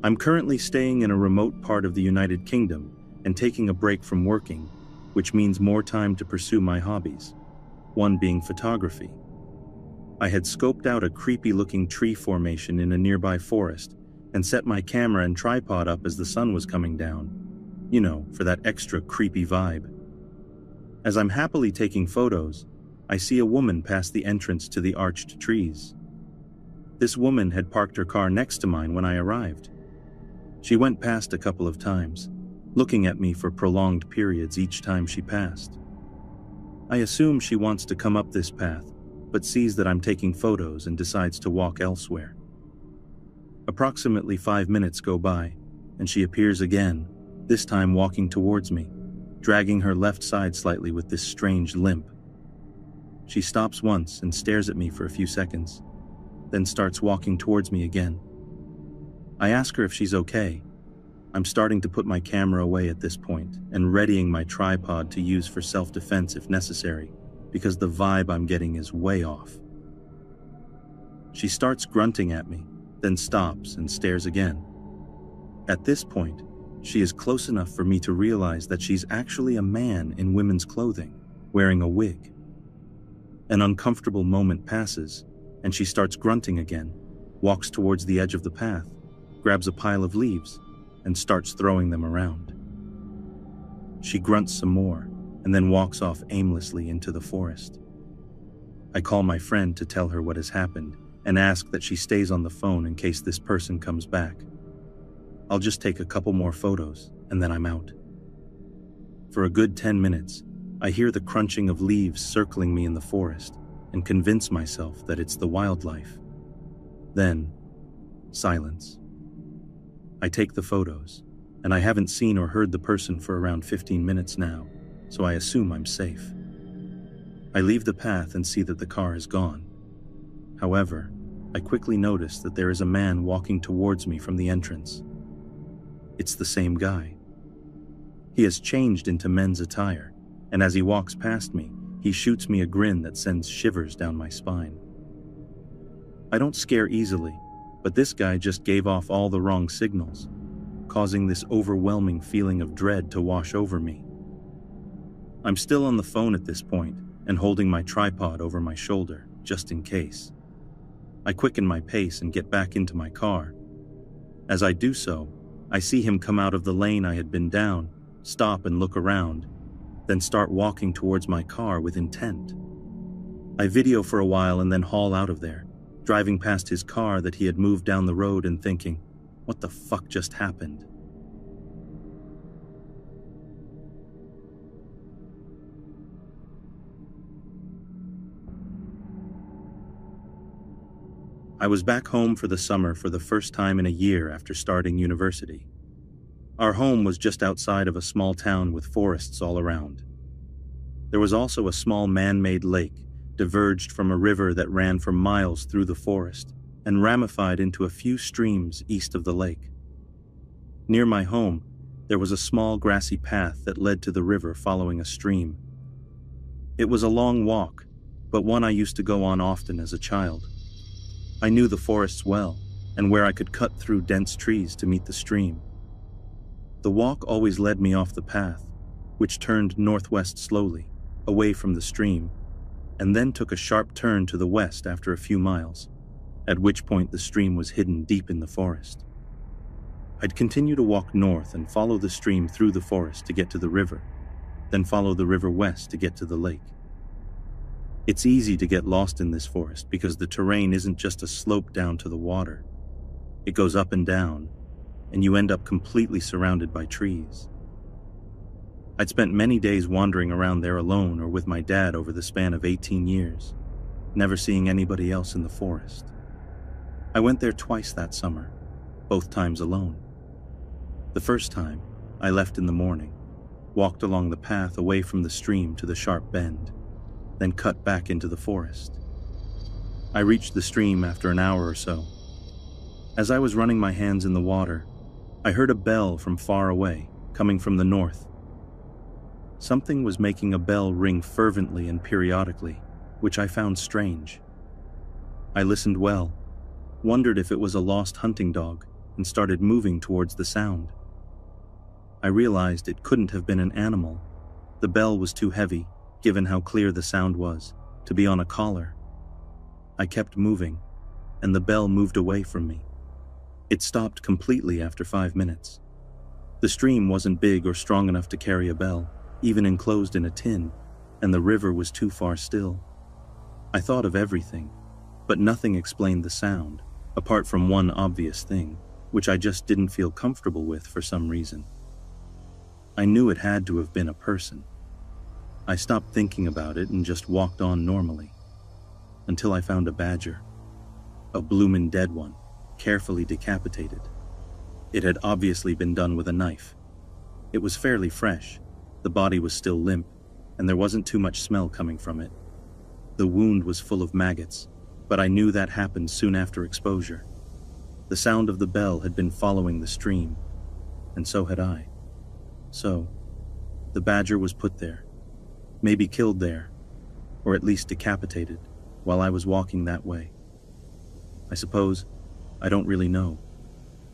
I'm currently staying in a remote part of the United Kingdom and taking a break from working, which means more time to pursue my hobbies, one being photography. I had scoped out a creepy-looking tree formation in a nearby forest and set my camera and tripod up as the sun was coming down, for that extra creepy vibe. As I'm happily taking photos, I see a woman pass the entrance to the arched trees. This woman had parked her car next to mine when I arrived. She went past a couple of times, looking at me for prolonged periods each time she passed. I assume she wants to come up this path, but sees that I'm taking photos and decides to walk elsewhere. Approximately 5 minutes go by, and she appears again, this time walking towards me, dragging her left side slightly with this strange limp. She stops once and stares at me for a few seconds, then starts walking towards me again. I ask her if she's okay. I'm starting to put my camera away at this point and readying my tripod to use for self-defense if necessary, because the vibe I'm getting is way off. She starts grunting at me, then stops and stares again. At this point, she is close enough for me to realize that she's actually a man in women's clothing, wearing a wig. An uncomfortable moment passes, and she starts grunting again, walks towards the edge of the path, grabs a pile of leaves, and starts throwing them around. She grunts some more, and then walks off aimlessly into the forest. I call my friend to tell her what has happened, and ask that she stays on the phone in case this person comes back. I'll just take a couple more photos, and then I'm out. For a good 10 minutes, I hear the crunching of leaves circling me in the forest, and convince myself that it's the wildlife. Then, silence. I take the photos, and I haven't seen or heard the person for around 15 minutes now, so I assume I'm safe. I leave the path and see that the car is gone. However, I quickly notice that there is a man walking towards me from the entrance. It's the same guy. He has changed into men's attire, and as he walks past me, he shoots me a grin that sends shivers down my spine. I don't scare easily, but this guy just gave off all the wrong signals, causing this overwhelming feeling of dread to wash over me. I'm still on the phone at this point and holding my tripod over my shoulder, just in case. I quicken my pace and get back into my car. As I do so, I see him come out of the lane I had been down, stop and look around, then start walking towards my car with intent. I video for a while and then haul out of there, driving past his car that he had moved down the road and thinking, what the fuck just happened? I was back home for the summer for the first time in a year after starting university. Our home was just outside of a small town with forests all around. There was also a small man-made lake diverged from a river that ran for miles through the forest and ramified into a few streams east of the lake. Near my home, there was a small grassy path that led to the river following a stream. It was a long walk, but one I used to go on often as a child. I knew the forests well, and where I could cut through dense trees to meet the stream. The walk always led me off the path, which turned northwest slowly, away from the stream, and then took a sharp turn to the west after a few miles, at which point the stream was hidden deep in the forest. I'd continue to walk north and follow the stream through the forest to get to the river, then follow the river west to get to the lake. It's easy to get lost in this forest because the terrain isn't just a slope down to the water. It goes up and down, and you end up completely surrounded by trees. I'd spent many days wandering around there alone or with my dad over the span of 18 years, never seeing anybody else in the forest. I went there twice that summer, both times alone. The first time, I left in the morning, walked along the path away from the stream to the sharp bend, then cut back into the forest. I reached the stream after an hour or so. As I was running my hands in the water, I heard a bell from far away, coming from the north. Something was making a bell ring fervently and periodically, which I found strange. I listened well, wondered if it was a lost hunting dog, and started moving towards the sound. I realized it couldn't have been an animal. The bell was too heavy, given how clear the sound was, to be on a collar. I kept moving, and the bell moved away from me. It stopped completely after 5 minutes. The stream wasn't big or strong enough to carry a bell, even enclosed in a tin, and the river was too far still. I thought of everything, but nothing explained the sound, apart from one obvious thing, which I just didn't feel comfortable with for some reason. I knew it had to have been a person. I stopped thinking about it and just walked on normally, until I found a badger. A bloomin' dead one, carefully decapitated. It had obviously been done with a knife. It was fairly fresh, the body was still limp, and there wasn't too much smell coming from it. The wound was full of maggots, but I knew that happened soon after exposure. The sound of the bell had been following the stream, and so had I. So, the badger was put there, maybe killed there, or at least decapitated, while I was walking that way. I suppose, I don't really know.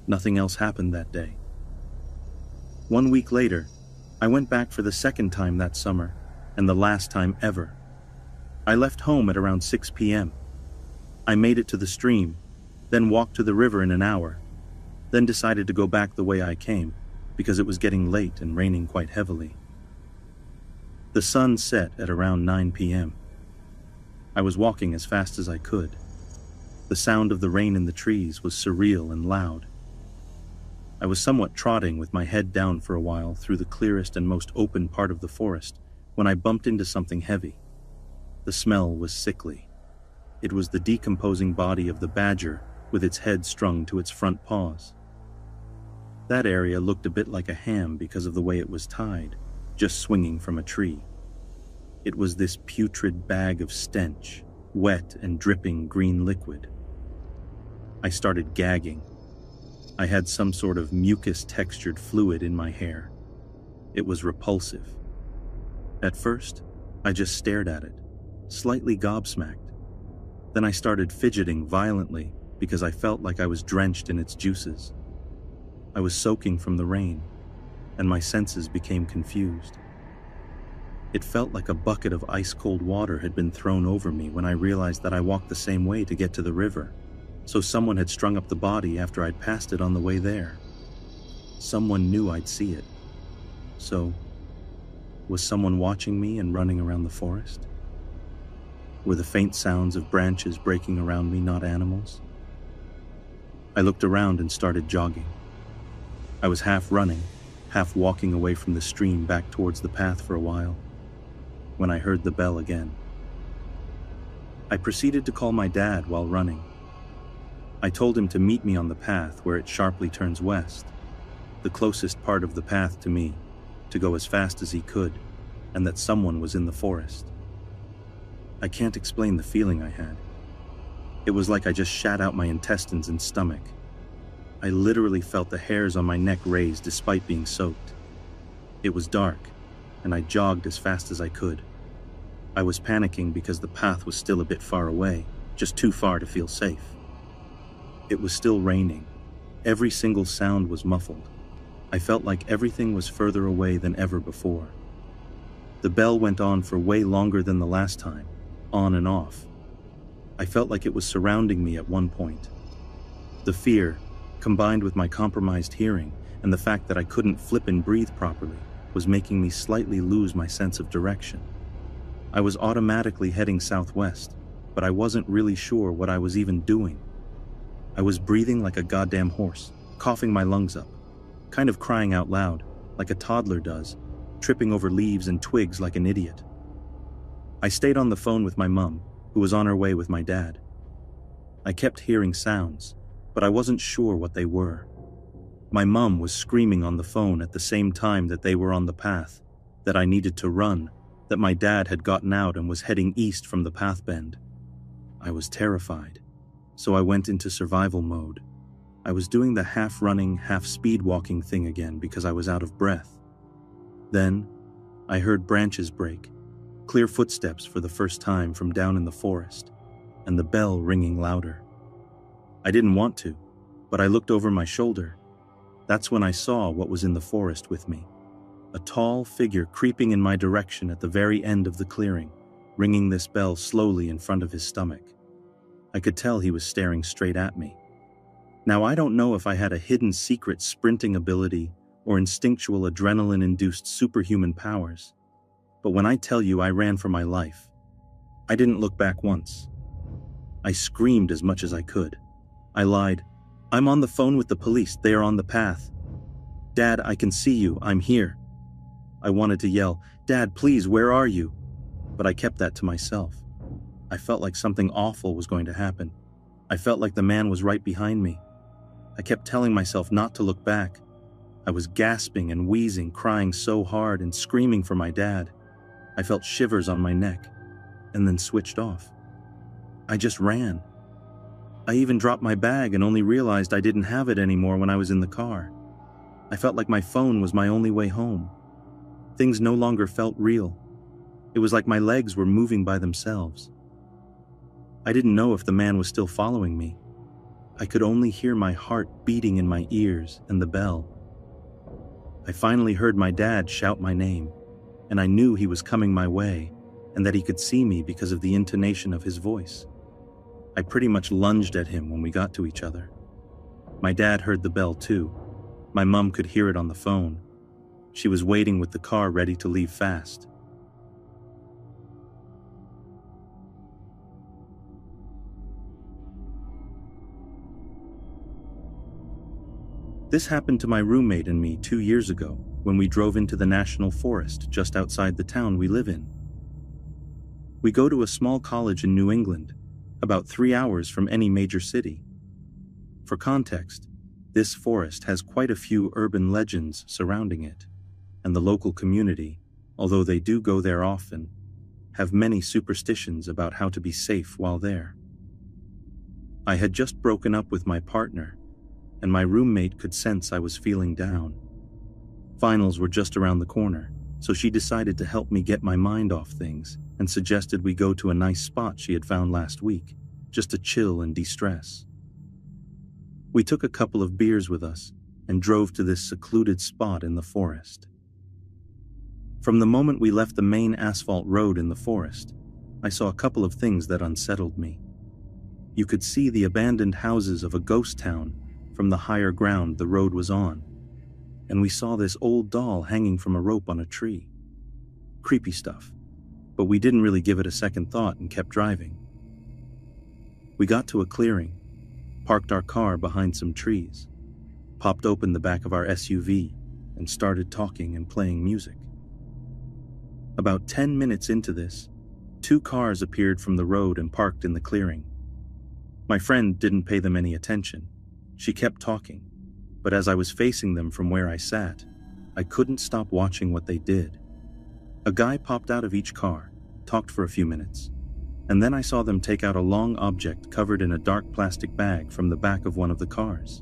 Nothing else happened that day. 1 week later, I went back for the second time that summer, and the last time ever. I left home at around 6 p.m. I made it to the stream, then walked to the river in an hour, then decided to go back the way I came, because it was getting late and raining quite heavily. The sun set at around 9 p.m. I was walking as fast as I could. The sound of the rain in the trees was surreal and loud. I was somewhat trotting with my head down for a while through the clearest and most open part of the forest when I bumped into something heavy. The smell was sickly. It was the decomposing body of the badger with its head strung to its front paws. That area looked a bit like a ham because of the way it was tied, just swinging from a tree. It was this putrid bag of stench, wet and dripping green liquid. I started gagging. I had some sort of mucus-textured fluid in my hair. It was repulsive. At first, I just stared at it, slightly gobsmacked. Then I started fidgeting violently because I felt like I was drenched in its juices. I was soaking from the rain, and my senses became confused. It felt like a bucket of ice-cold water had been thrown over me when I realized that I walked the same way to get to the river, so someone had strung up the body after I'd passed it on the way there. Someone knew I'd see it. So, was someone watching me and running around the forest? Were the faint sounds of branches breaking around me not animals? I looked around and started jogging. I was half running, half walking away from the stream back towards the path for a while, when I heard the bell again. I proceeded to call my dad while running. I told him to meet me on the path where it sharply turns west, the closest part of the path to me, to go as fast as he could, and that someone was in the forest. I can't explain the feeling I had. It was like I just shat out my intestines and stomach. I literally felt the hairs on my neck raise despite being soaked. It was dark, and I jogged as fast as I could. I was panicking because the path was still a bit far away, just too far to feel safe. It was still raining. Every single sound was muffled. I felt like everything was further away than ever before. The bell went on for way longer than the last time, on and off. I felt like it was surrounding me at one point. The fear, combined with my compromised hearing and the fact that I couldn't flip and breathe properly, was making me slightly lose my sense of direction. I was automatically heading southwest, but I wasn't really sure what I was even doing. I was breathing like a goddamn horse, coughing my lungs up, kind of crying out loud, like a toddler does, tripping over leaves and twigs like an idiot. I stayed on the phone with my mum, who was on her way with my dad. I kept hearing sounds, but I wasn't sure what they were. My mum was screaming on the phone at the same time that they were on the path, that I needed to run, that my dad had gotten out and was heading east from the path bend. I was terrified, so I went into survival mode. I was doing the half-running, half-speed-walking thing again because I was out of breath. Then, I heard branches break, clear footsteps for the first time from down in the forest, and the bell ringing louder. I didn't want to, but I looked over my shoulder. That's when I saw what was in the forest with me. A tall figure creeping in my direction at the very end of the clearing, ringing this bell slowly in front of his stomach. I could tell he was staring straight at me. Now, I don't know if I had a hidden secret sprinting ability or instinctual adrenaline-induced superhuman powers, but when I tell you I ran for my life, I didn't look back once. I screamed as much as I could. I lied. "I'm on the phone with the police. They are on the path. Dad, I can see you. I'm here." I wanted to yell, "Dad, please, where are you?" But I kept that to myself. I felt like something awful was going to happen. I felt like the man was right behind me. I kept telling myself not to look back. I was gasping and wheezing, crying so hard and screaming for my dad. I felt shivers on my neck, and then switched off. I just ran. I even dropped my bag and only realized I didn't have it anymore when I was in the car. I felt like my phone was my only way home. Things no longer felt real. It was like my legs were moving by themselves. I didn't know if the man was still following me. I could only hear my heart beating in my ears and the bell. I finally heard my dad shout my name, and I knew he was coming my way and that he could see me because of the intonation of his voice. I pretty much lunged at him when we got to each other. My dad heard the bell too. My mom could hear it on the phone. She was waiting with the car ready to leave fast. This happened to my roommate and me 2 years ago when we drove into the national forest just outside the town we live in. We go to a small college in New England, about 3 hours from any major city. For context, this forest has quite a few urban legends surrounding it, and the local community, although they do go there often, have many superstitions about how to be safe while there. I had just broken up with my partner, and my roommate could sense I was feeling down. Finals were just around the corner, so she decided to help me get my mind off things and suggested we go to a nice spot she had found last week, just to chill and de-stress. We took a couple of beers with us and drove to this secluded spot in the forest. From the moment we left the main asphalt road in the forest, I saw a couple of things that unsettled me. You could see the abandoned houses of a ghost town from the higher ground the road was on, and we saw this old doll hanging from a rope on a tree. Creepy stuff, but we didn't really give it a second thought and kept driving. We got to a clearing, parked our car behind some trees, popped open the back of our SUV, and started talking and playing music. About 10 minutes into this, 2 cars appeared from the road and parked in the clearing. My friend didn't pay them any attention. She kept talking, but as I was facing them from where I sat, I couldn't stop watching what they did. A guy popped out of each car, talked for a few minutes, and then I saw them take out a long object covered in a dark plastic bag from the back of one of the cars.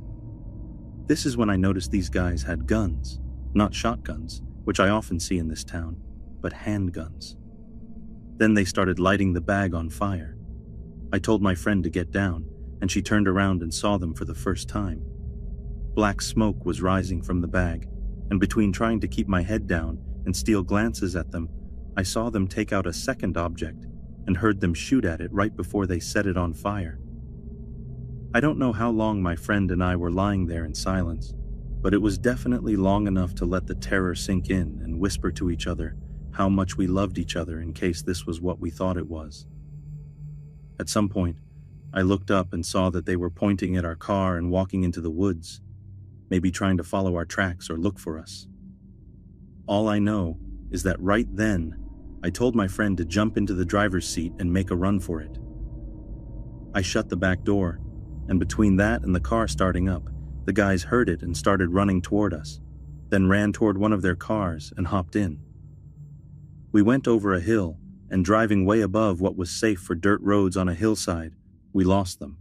This is when I noticed these guys had guns, not shotguns, which I often see in this town, but handguns. Then they started lighting the bag on fire. I told my friend to get down, and she turned around and saw them for the first time. Black smoke was rising from the bag, and between trying to keep my head down and steal glances at them, I saw them take out a second object and heard them shoot at it right before they set it on fire. I don't know how long my friend and I were lying there in silence, but it was definitely long enough to let the terror sink in and whisper to each other how much we loved each other in case this was what we thought it was. At some point, I looked up and saw that they were pointing at our car and walking into the woods, maybe trying to follow our tracks or look for us. All I know is that right then, I told my friend to jump into the driver's seat and make a run for it. I shut the back door, and between that and the car starting up, the guys heard it and started running toward us, then ran toward one of their cars and hopped in. We went over a hill, and driving way above what was safe for dirt roads on a hillside, we lost them.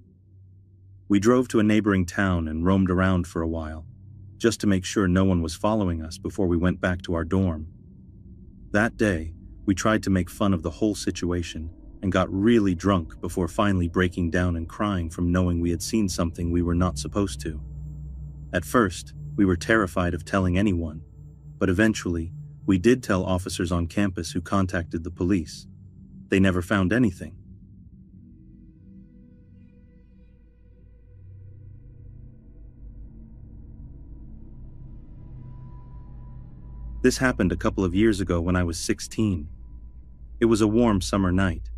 We drove to a neighboring town and roamed around for a while, just to make sure no one was following us before we went back to our dorm. That day, we tried to make fun of the whole situation and got really drunk before finally breaking down and crying from knowing we had seen something we were not supposed to. At first, we were terrified of telling anyone, but eventually, we did tell officers on campus who contacted the police. They never found anything. This happened a couple of years ago when I was 16. It was a warm summer night.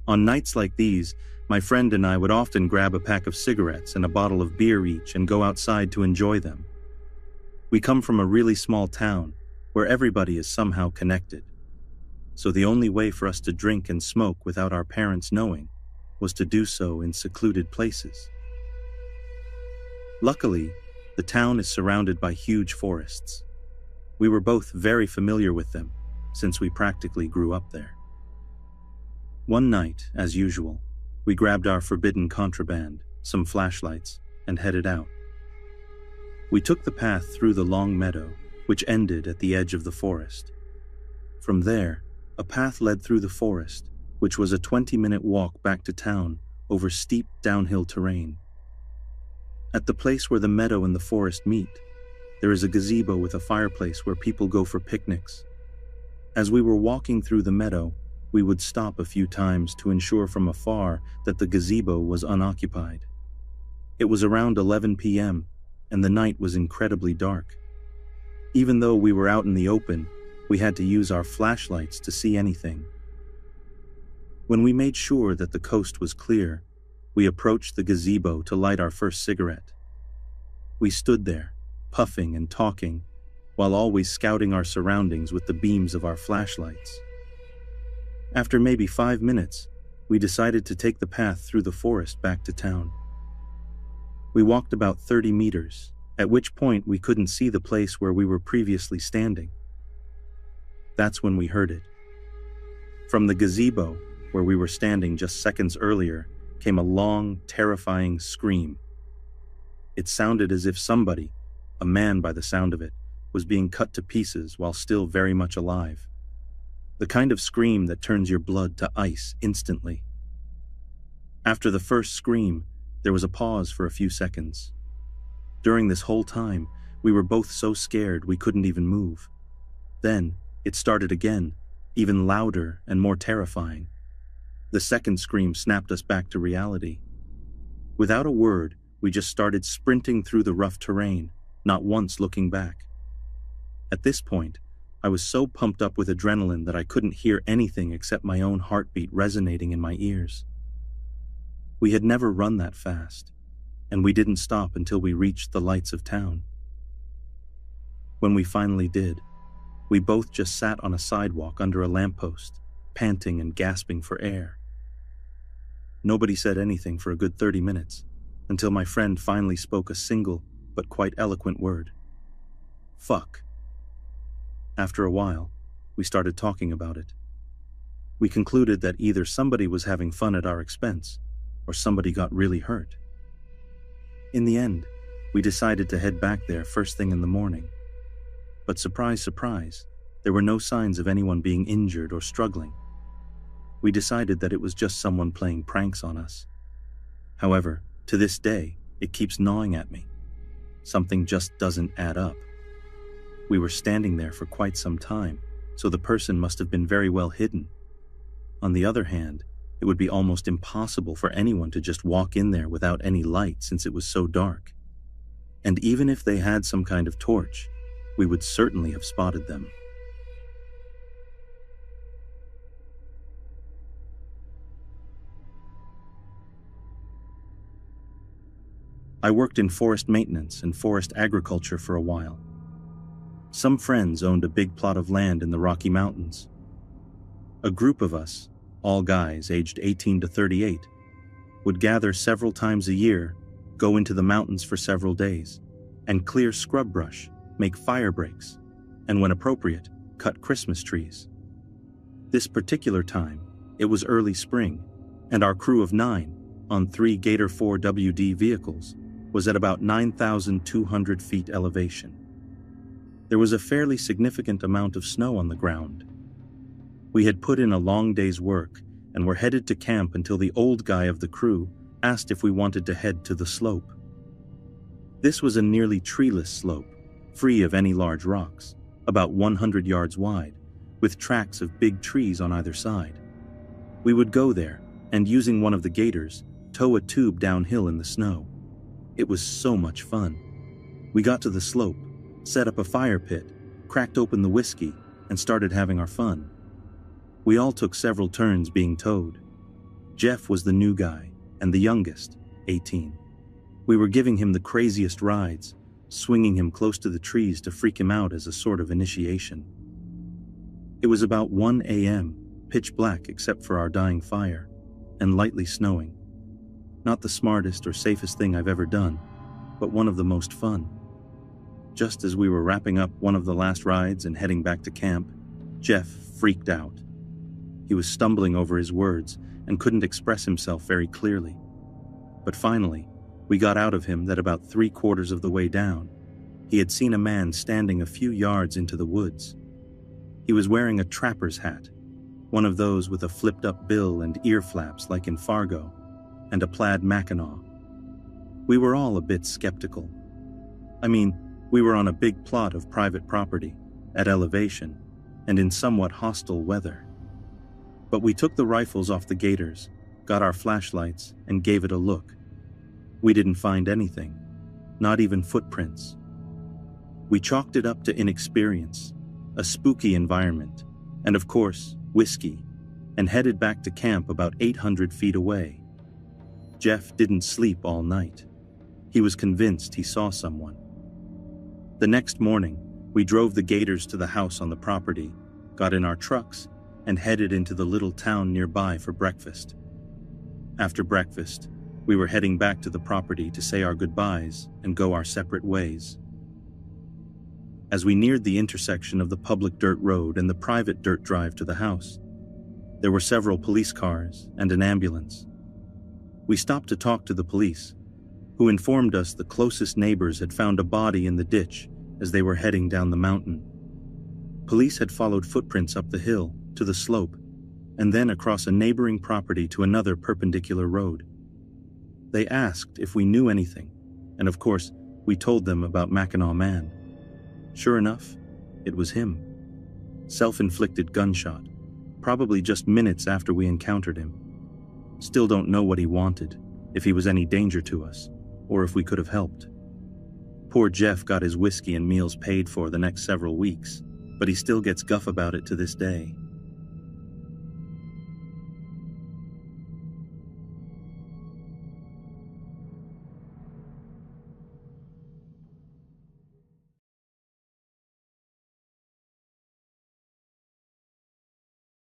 On nights like these, my friend and I would often grab a pack of cigarettes and a bottle of beer each and go outside to enjoy them. We come from a really small town where everybody is somehow connected. So the only way for us to drink and smoke without our parents knowing was to do so in secluded places. Luckily, the town is surrounded by huge forests. We were both very familiar with them since we practically grew up there. One night, as usual, we grabbed our forbidden contraband, some flashlights, and headed out. We took the path through the long meadow, which ended at the edge of the forest. From there, a path led through the forest, which was a 20-minute walk back to town over steep downhill terrain. At the place where the meadow and the forest meet, there is a gazebo with a fireplace where people go for picnics. As we were walking through the meadow, we would stop a few times to ensure from afar that the gazebo was unoccupied. It was around 11 p.m., and the night was incredibly dark. Even though we were out in the open, we had to use our flashlights to see anything. When we made sure that the coast was clear, we approached the gazebo to light our first cigarette. We stood there, puffing and talking, while always scouting our surroundings with the beams of our flashlights. After maybe 5 minutes, we decided to take the path through the forest back to town. We walked about 30 meters, at which point we couldn't see the place where we were previously standing. That's when we heard it. From the gazebo, where we were standing just seconds earlier, came a long, terrifying scream. It sounded as if somebody, a man by the sound of it, was being cut to pieces while still very much alive. The kind of scream that turns your blood to ice instantly. After the first scream, there was a pause for a few seconds. During this whole time, we were both so scared we couldn't even move. Then, it started again, even louder and more terrifying. The second scream snapped us back to reality. Without a word, we just started sprinting through the rough terrain, not once looking back. At this point, I was so pumped up with adrenaline that I couldn't hear anything except my own heartbeat resonating in my ears. We had never run that fast, and we didn't stop until we reached the lights of town. When we finally did, we both just sat on a sidewalk under a lamppost, panting and gasping for air. Nobody said anything for a good 30 minutes, until my friend finally spoke a single but quite eloquent word. Fuck. After a while, we started talking about it. We concluded that either somebody was having fun at our expense, or somebody got really hurt. In the end, we decided to head back there first thing in the morning. But surprise, surprise, there were no signs of anyone being injured or struggling. We decided that it was just someone playing pranks on us. However, to this day, it keeps gnawing at me. Something just doesn't add up. We were standing there for quite some time, so the person must have been very well hidden. On the other hand, it would be almost impossible for anyone to just walk in there without any light since it was so dark. And even if they had some kind of torch, we would certainly have spotted them. I worked in forest maintenance and forest agriculture for a while. Some friends owned a big plot of land in the Rocky Mountains. A group of us, all guys aged 18 to 38, would gather several times a year, go into the mountains for several days, and clear scrub brush, make fire breaks, and when appropriate, cut Christmas trees. This particular time, it was early spring, and our crew of 9, on 3 Gator 4WD vehicles, was at about 9,200 feet elevation. There was a fairly significant amount of snow on the ground. We had put in a long day's work, and were headed to camp until the old guy of the crew asked if we wanted to head to the slope. This was a nearly treeless slope, free of any large rocks, about 100 yards wide, with tracks of big trees on either side. We would go there, and using one of the gators, tow a tube downhill in the snow. It was so much fun. We got to the slope, set up a fire pit, cracked open the whiskey, and started having our fun. We all took several turns being towed. Jeff was the new guy, and the youngest, 18. We were giving him the craziest rides, swinging him close to the trees to freak him out as a sort of initiation. It was about 1 a.m., pitch black except for our dying fire, and lightly snowing. Not the smartest or safest thing I've ever done, but one of the most fun. Just as we were wrapping up one of the last rides and heading back to camp, Jeff freaked out. He was stumbling over his words and couldn't express himself very clearly. But finally, we got out of him that about 3/4 of the way down, he had seen a man standing a few yards into the woods. He was wearing a trapper's hat, one of those with a flipped-up bill and ear flaps like in Fargo, and a plaid mackinaw. We were all a bit skeptical. I mean, we were on a big plot of private property, at elevation, and in somewhat hostile weather. But we took the rifles off the gators, got our flashlights, and gave it a look. We didn't find anything, not even footprints. We chalked it up to inexperience, a spooky environment, and of course, whiskey, and headed back to camp about 800 feet away. Jeff didn't sleep all night. He was convinced he saw someone. The next morning, we drove the gators to the house on the property, got in our trucks, and headed into the little town nearby for breakfast. After breakfast, we were heading back to the property to say our goodbyes and go our separate ways. As we neared the intersection of the public dirt road and the private dirt drive to the house, there were several police cars and an ambulance. We stopped to talk to the police, who informed us the closest neighbors had found a body in the ditch as they were heading down the mountain. Police had followed footprints up the hill to the slope and then across a neighboring property to another perpendicular road. They asked if we knew anything, and of course, we told them about Mackinac Man. Sure enough, it was him. Self-inflicted gunshot, probably just minutes after we encountered him. Still don't know what he wanted, if he was any danger to us, or if we could have helped. Poor Jeff got his whiskey and meals paid for the next several weeks, but he still gets guff about it to this day.